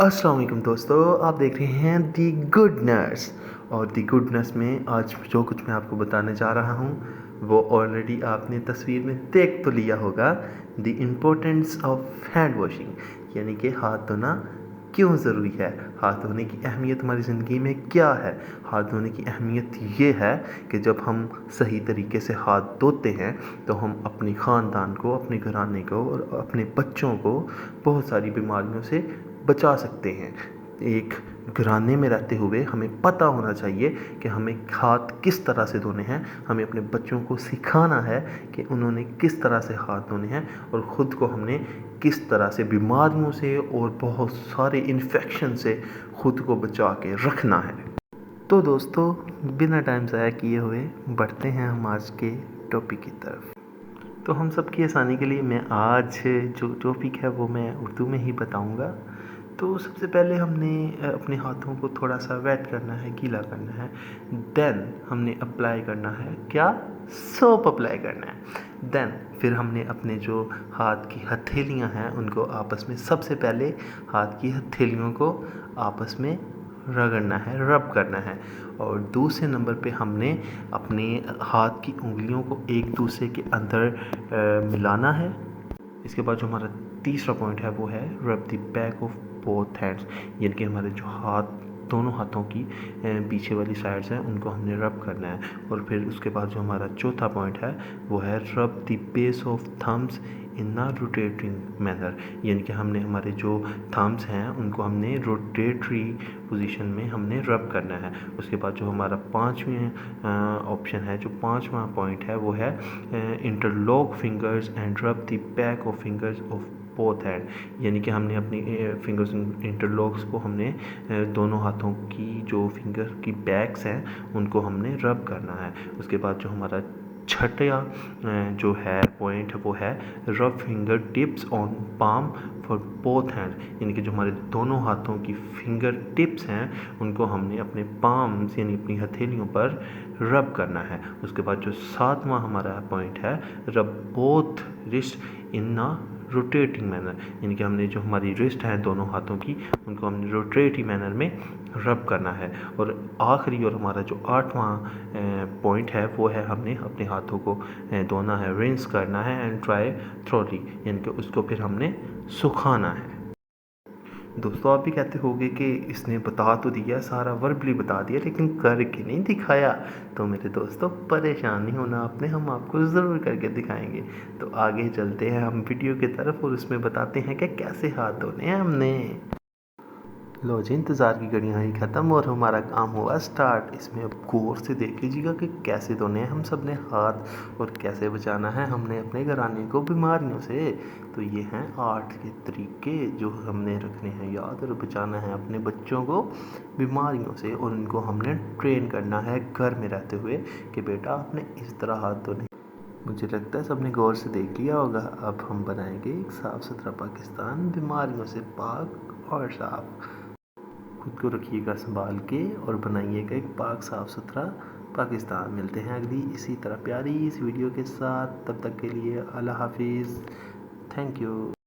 अस्सलाम वालेकुम दोस्तों, आप देख रहे हैं दी गुड नर्स। और दी गुड नर्स में आज जो कुछ मैं आपको बताने जा रहा हूँ वो ऑलरेडी आपने तस्वीर में देख तो लिया होगा। The importance of hand washing, यानी कि हाथ धोना क्यों ज़रूरी है, हाथ धोने की अहमियत हमारी ज़िंदगी में क्या है। हाथ धोने की अहमियत ये है कि जब हम सही तरीके से हाथ धोते हैं तो हम अपने ख़ानदान को, अपने घराने को और अपने बच्चों को बहुत सारी बीमारियों से बचा सकते हैं। एक घराने में रहते हुए हमें पता होना चाहिए कि हमें हाथ किस तरह से धोने हैं। हमें अपने बच्चों को सिखाना है कि उन्होंने किस तरह से हाथ धोने हैं और ख़ुद को हमने किस तरह से बीमारियों से और बहुत सारे इन्फेक्शन से ख़ुद को बचा के रखना है। तो दोस्तों, बिना टाइम ज़ाया किए हुए बढ़ते हैं हम आज के टॉपिक की तरफ। तो हम सब की आसानी के लिए मैं आज जो टॉपिक है वो मैं उर्दू में ही बताऊंगा। तो सबसे पहले हमने अपने हाथों को थोड़ा सा वेट करना है, गीला करना है। देन हमने अप्लाई करना है, क्या, सोप अप्लाई करना है। देन फिर हमने अपने जो हाथ की हथेलियां हैं उनको आपस में, सबसे पहले हाथ की हथेलियों को आपस में रगड़ना है, रब करना है। और दूसरे नंबर पे हमने अपने हाथ की उंगलियों को एक दूसरे के अंदर मिलाना है। इसके बाद जो हमारा तीसरा पॉइंट है वो है rub the back of both hands, यानी कि हमारे जो हाथ, दोनों हाथों की पीछे वाली साइड्स हैं उनको हमने रब करना है। और फिर उसके बाद जो हमारा चौथा पॉइंट है वो है rub the base of thumbs in a rotating manner, यानी कि हमने हमारे जो थम्स हैं उनको हमने रोटेटरी पोजीशन में हमने रब करना है। उसके बाद जो हमारा पांचवें ऑप्शन है, जो पांचवा पॉइंट है वो है इंटरलॉक फिंगर्स एंड रब the back of fingers of both hand, यानी कि हमने अपनी फिंगर्स इंटरलॉक्स को हमने दोनों हाथों की जो फिंगर की बैक्स हैं उनको हमने रब करना है। उसके बाद जो हमारा छठा जो है पॉइंट वो है रब finger tips on palm for both hand, यानी कि जो हमारे दोनों हाथों की फिंगर टिप्स हैं उनको हमने अपने पाम्स यानी अपनी हथेलियों पर रब करना है। उसके बाद जो सातवां हमारा पॉइंट है रब both wrist in a rotating manner, यानी कि हमने जो हमारी रिस्ट है दोनों हाथों की उनको हमने रोटेटिंग मैनर में रब करना है। और आखिरी और हमारा जो आठवां पॉइंट है वो है हमने अपने हाथों को धोना है, रिंस करना है एंड ड्राई थ्रोली, यानी कि उसको फिर हमने सुखाना है। दोस्तों, आप भी कहते होंगे कि इसने बता तो दिया, सारा वर्बली बता दिया, लेकिन करके नहीं दिखाया। तो मेरे दोस्तों, परेशान नहीं होना आपने, हम आपको ज़रूर करके दिखाएंगे। तो आगे चलते हैं हम वीडियो की तरफ और उसमें बताते हैं कि कैसे हाथ धोने हैं हमने। लो जी, इंतज़ार की घड़ियाँ ही ख़त्म और हमारा काम हुआ स्टार्ट। इसमें अब गौर से देख लीजिएगा कि कैसे धोने हैं हम सब ने हाथ और कैसे बचाना है हमने अपने घराने को बीमारियों से। तो ये हैं 8 के तरीके जो हमने रखने हैं याद, और बचाना है अपने बच्चों को बीमारियों से। और उनको हमने ट्रेन करना है घर में रहते हुए कि बेटा आपने इस तरह हाथ धोने। मुझे लगता है सबने गौर से देख लिया होगा। अब हम बनाएंगे एक साफ़ सुथरा पाकिस्तान, बीमारियों से पाक और साफ। खुद को रखिएगा संभाल के और बनाइएगा एक पाक साफ़ सुथरा पाकिस्तान। मिलते हैं अगली इसी तरह प्यारी इस वीडियो के साथ, तब तक के लिए अल्लाह हाफिज़, थैंक यू।